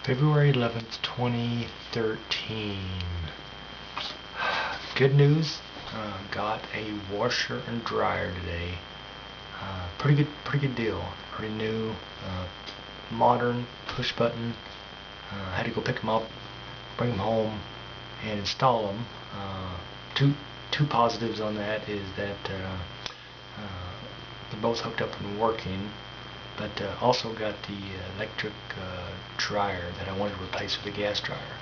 February 11th, 2013. Good news. Got a washer and dryer today. Pretty good deal. Pretty new, modern, push button. I had to go pick them up, bring them home, and install them. Two positives on that is that they're both hooked up and working. But also got the electric dryer that I wanted to replace with a gas dryer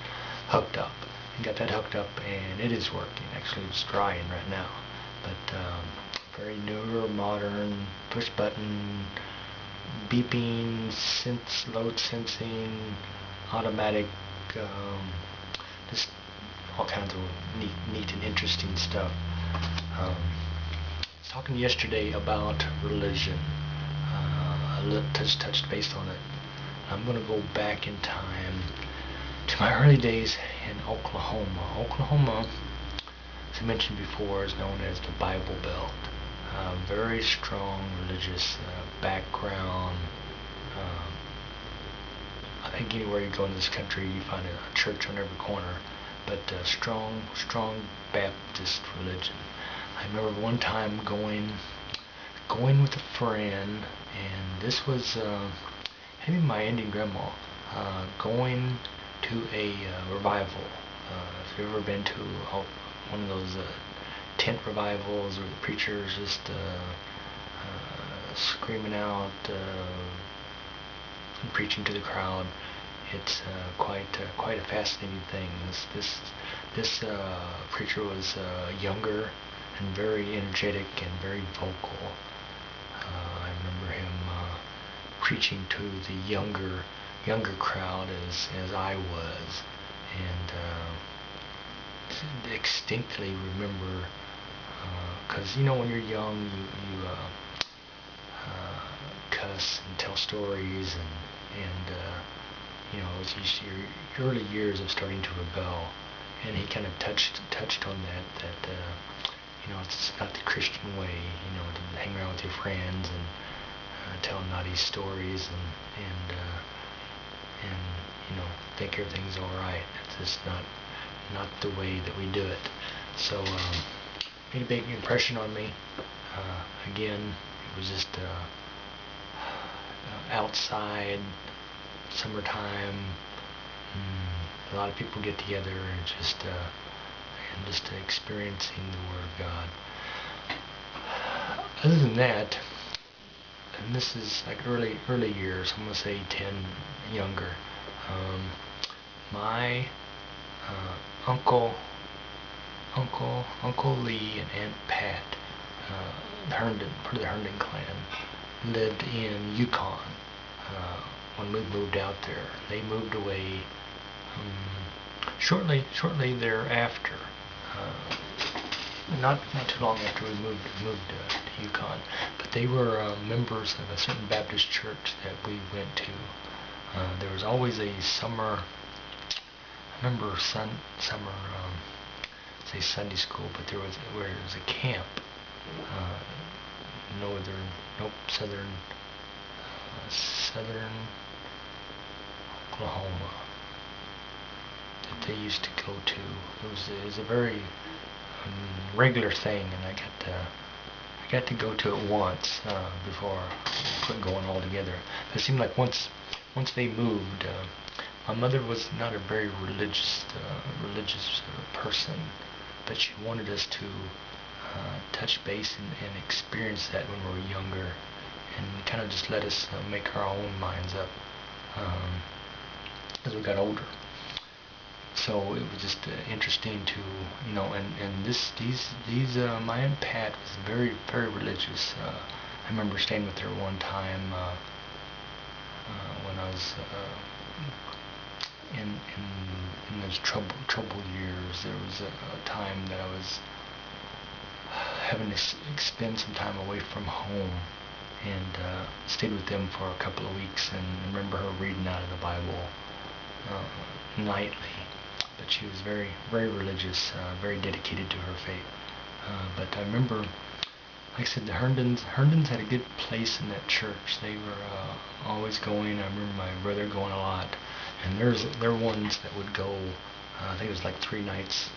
hooked up. And got that hooked up, and it is working. Actually, it's drying right now. But very newer, modern, push button, beeping, load sensing, automatic, just all kinds of neat and interesting stuff. I was talking yesterday about religion. Touched base on it. I'm going to go back in time to my early days in Oklahoma. Oklahoma, as I mentioned before, is known as the Bible Belt. Very strong religious background. I think anywhere you go in this country, you find a church on every corner. But strong Baptist religion. I remember one time going with a friend, and this was maybe my Indian grandma, going to a revival. If you've ever been to one of those tent revivals where the preacher's just screaming out and preaching to the crowd, it's quite a fascinating thing. This preacher was younger and very energetic and very vocal. I remember him preaching to the younger crowd as I was, and distinctly remember, because when you're young, you cuss and tell stories, and it's just your early years of starting to rebel, and he kind of touched on that it's not the Christian way, to hang around with your friends and tell naughty stories and think everything's all right. It's just not the way that we do it. So made a big impression on me. Again, it was just outside, summertime. A lot of people get together and just experiencing the Word of God. Other than that, and this is like early years, I'm going to say 10 younger, my Uncle Lee and Aunt Pat, part of the Herndon clan, lived in Yukon. When we moved out there, they moved away shortly thereafter. Not too long after we moved to Yukon, but they were members of a certain Baptist church that we went to. There was always a summer, I remember summer, say Sunday school, but there was a camp, southern Oklahoma, that they used to go to. It was a very regular thing, and I got to go to it once before we quit going all together. But it seemed like once they moved, my mother was not a very religious person, but she wanted us to touch base and experience that when we were younger, and kind of just let us make our own minds up as we got older. So it was just interesting to, and these my Aunt Pat was very religious. I remember staying with her one time when I was in those troubled years. There was a time that I was having to spend some time away from home, and stayed with them for a couple of weeks, and remember her reading out of the Bible nightly. But she was very religious, very dedicated to her faith. But I remember, like I said, the Herndons had a good place in that church. They were always going. I remember my brother going a lot, And there were ones that would go, I think it was like 3 nights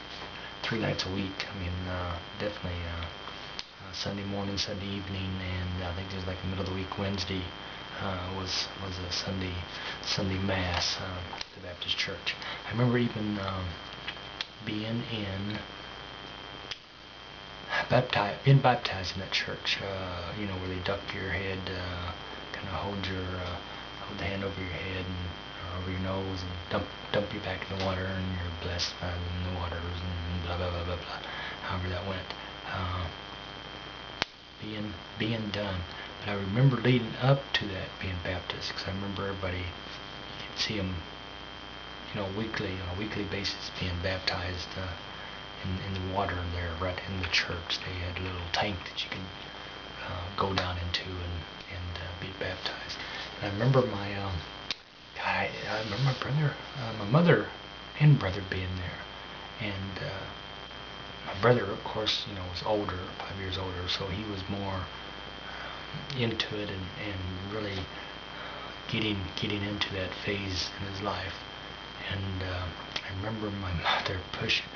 a week. I mean, definitely Sunday morning, Sunday evening, and I think it was like the middle of the week, Wednesday was a Sunday mass at the Baptist church. I remember even being being baptized in that church. Where they duck your head, kind of hold the hand over your head and over your nose and dump you back in the water, and you're blessed by the waters and blah blah blah blah blah. However that went, being done. But I remember leading up to that being Baptist, because I remember everybody, you could see them, on a weekly basis being baptized in the water there, right in the church. They had a little tank that you could go down into and be baptized. And I remember I remember my mother and brother being there, and my brother, of course, was older, 5 years older, so he was more into it and really getting into that phase in his life. And I remember my mother pushing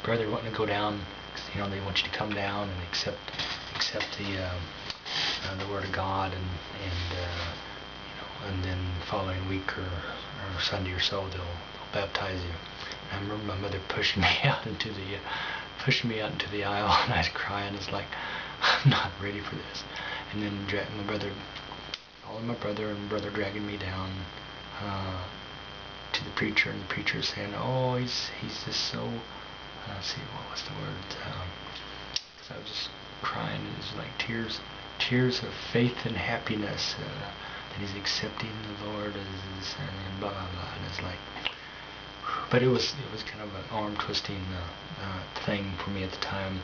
brother wanting to go down, because they want you to come down and accept the word of God, and then following week or Sunday or so they'll baptize you. And I remember my mother pushing me out into the aisle, and I was crying. It's like, I'm not ready for this. And then following my brother, and brother dragging me down to the preacher, and the preacher saying, "Oh, he's just so." See, what was the word? Because I was just crying. It was like tears of faith and happiness that he's accepting the Lord as, and blah blah blah. And it's like, but it was kind of an arm twisting thing for me at the time,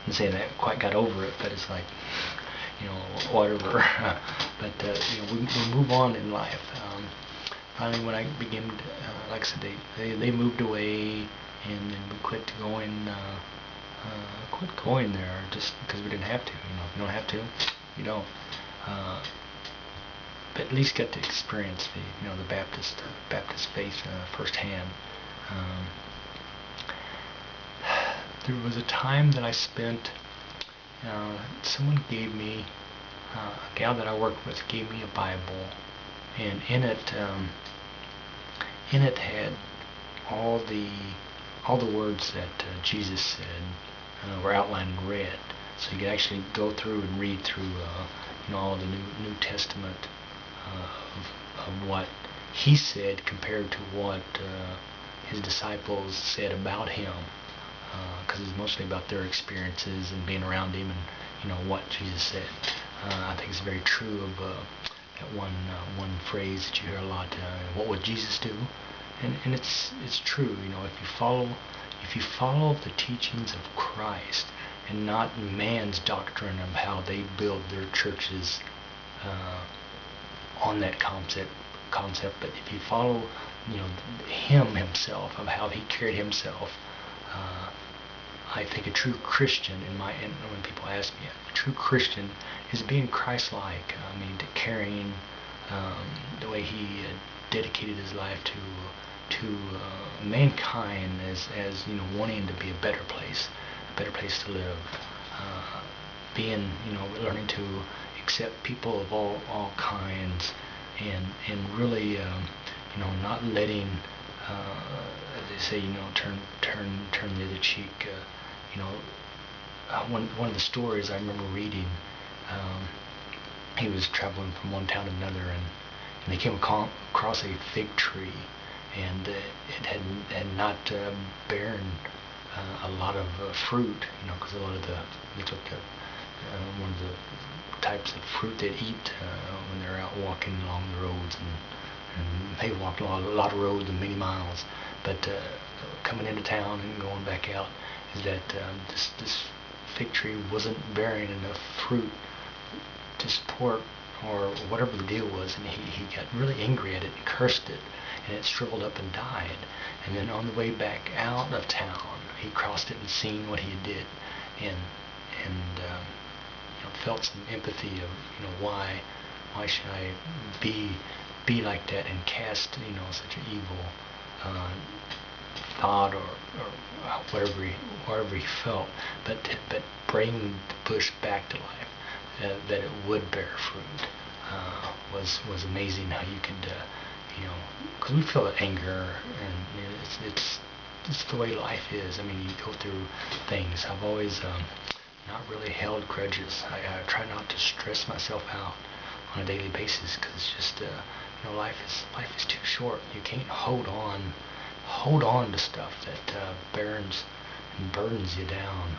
and saying I quite got over it. But it's like, whatever. But we move on in life. Finally, when I began, like I said, they moved away, and then we quit going there just because we didn't have to. If you don't have to, you don't. But at least get to experience the Baptist faith firsthand. There was a time that I spent. Someone gave me, a gal that I worked with gave me a Bible, and in it had all the words that Jesus said were outlined in red, so you could actually go through and read through all the New Testament of what he said compared to what his disciples said about him, because it's mostly about their experiences and being around him and what Jesus said. I think it's very true of that one phrase that you hear a lot. What would Jesus do? And it's true. If you follow the teachings of Christ and not man's doctrine of how they build their churches on that concept, but if you follow him himself, of how he carried himself, I think a true Christian, and when people ask me, a true Christian is being Christ-like. Carrying the way he dedicated his life to mankind, as wanting to be a better place to live. Learning to accept people of all kinds, and really, not letting, as they say, turn the other cheek. One of the stories I remember reading, he was traveling from one town to another, and they came across a fig tree, and it had not borne a lot of fruit, because they took one of the types of fruit they eat when they're out walking along the roads, and they walked a lot of roads and many miles. But coming into town and going back out, is that this fig tree wasn't bearing enough fruit to support, or whatever the deal was, and he got really angry at it and cursed it, and it shriveled up and died. And then on the way back out of town, he crossed it and seen what he did, and felt some empathy of why should I be be like that and cast, such an evil thought or whatever he felt, but bring the bush back to life, that it would bear fruit, was amazing. How you could, because we feel anger, and it's the way life is. I mean, you go through things. I've always not really held grudges. I try not to stress myself out on a daily basis, because it's just life is too short. You can't hold on to stuff that burns and burdens you down.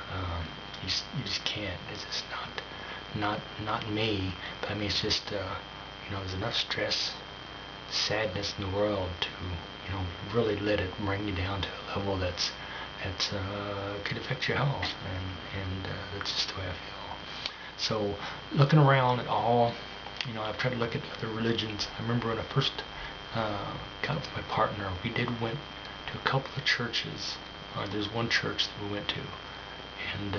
You just can't. It's just not me. But I mean, it's just there's enough stress, sadness in the world to really let it bring you down to a level that's could affect your health, and that's just the way I feel. So looking around at all, I've tried to look at other religions. I remember when I first got with my partner, we went to a couple of churches. There's one church that we went to, and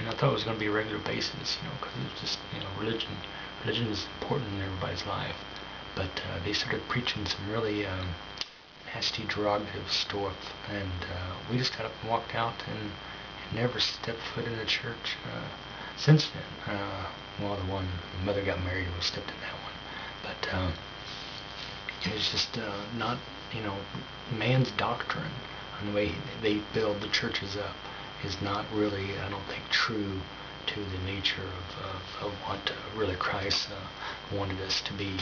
I thought it was going to be a regular basis, because it was just, religion is important in everybody's life. But they started preaching some really nasty, derogative stuff, and we just got up and walked out, and never stepped foot in a church since then. Well, the mother got married and we stepped in that one, but it was just not, man's doctrine and the way they build the churches up is not really, I don't think, true to the nature of what really Christ wanted us to be.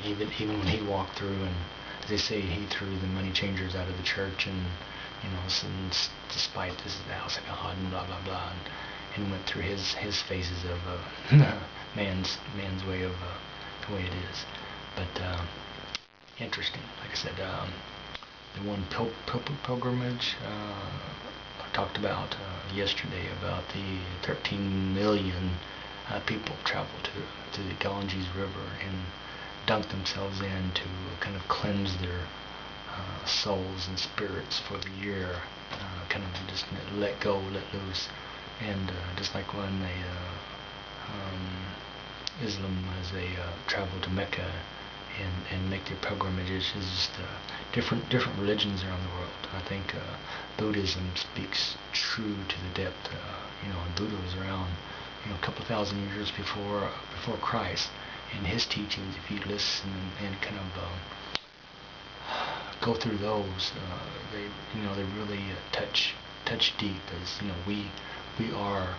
Even when he walked through, and as they say, he threw the money changers out of the church, and despite this is the house of God and blah blah blah, and went through his phases of man's way of the way it is. But interesting, like I said, the one pilgrimage I talked about yesterday, about the 13 million people traveled to the Ganges River and dunked themselves in to kind of cleanse their souls and spirits for the year, kind of just let go, let loose. And just like when Islam, as they travel to Mecca and make their pilgrimages, is just different religions around the world. I think Buddhism speaks true to the depth. And Buddha was around, a couple thousand years before Christ, and his teachings, if you listen and kind of go through those, they really touch deep, as we are,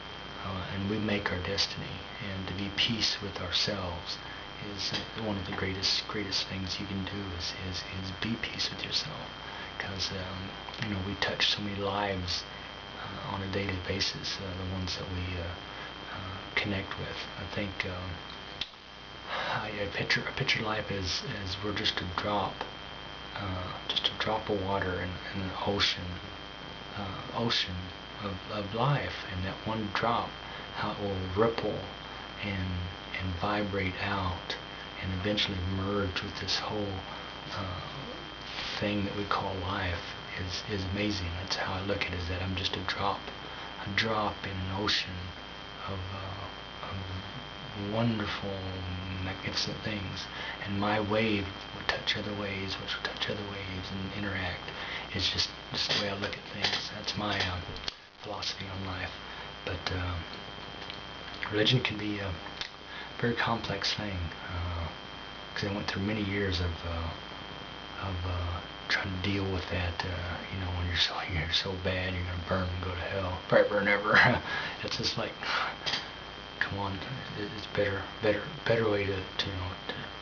and we make our destiny, and to be peace with ourselves is one of the greatest things you can do, is be peace with yourself, because we touch so many lives on a daily basis, the ones that we connect with. I think I picture life as we're just a drop of water in an ocean of life, and that one drop, how it will ripple and vibrate out and eventually merge with this whole thing that we call life is amazing. That's how I look at it, is that I'm just a drop in an ocean of wonderful, magnificent things, and my wave will touch other waves, which will touch other waves and interact. It's just the way I look at things. That's my philosophy on life. But religion can be a very complex thing, because I went through many years of trying to deal with that. When you're so bad, you're gonna burn and go to hell, forever and ever. It's just like, come on, it's better way to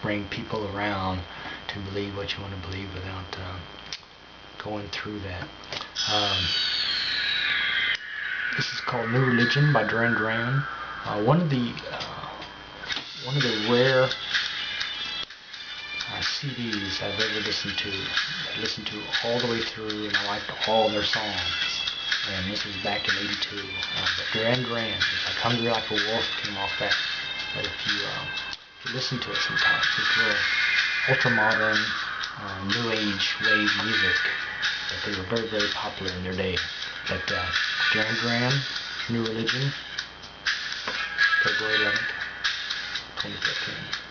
bring people around to believe what you want to believe without going through that. This is called New Religion by Duran Duran. One of the rare CDs I've ever listened to. I listened to all the way through, and I liked all their songs. And this was back in '82. But Duran Duran, it's like Hungry Like a Wolf, came off that. But if you listen to it sometimes, it's real ultra modern, new age wave music. But they were very, very popular in their day. But Duran Duran, New Religion, February 11th, 2015.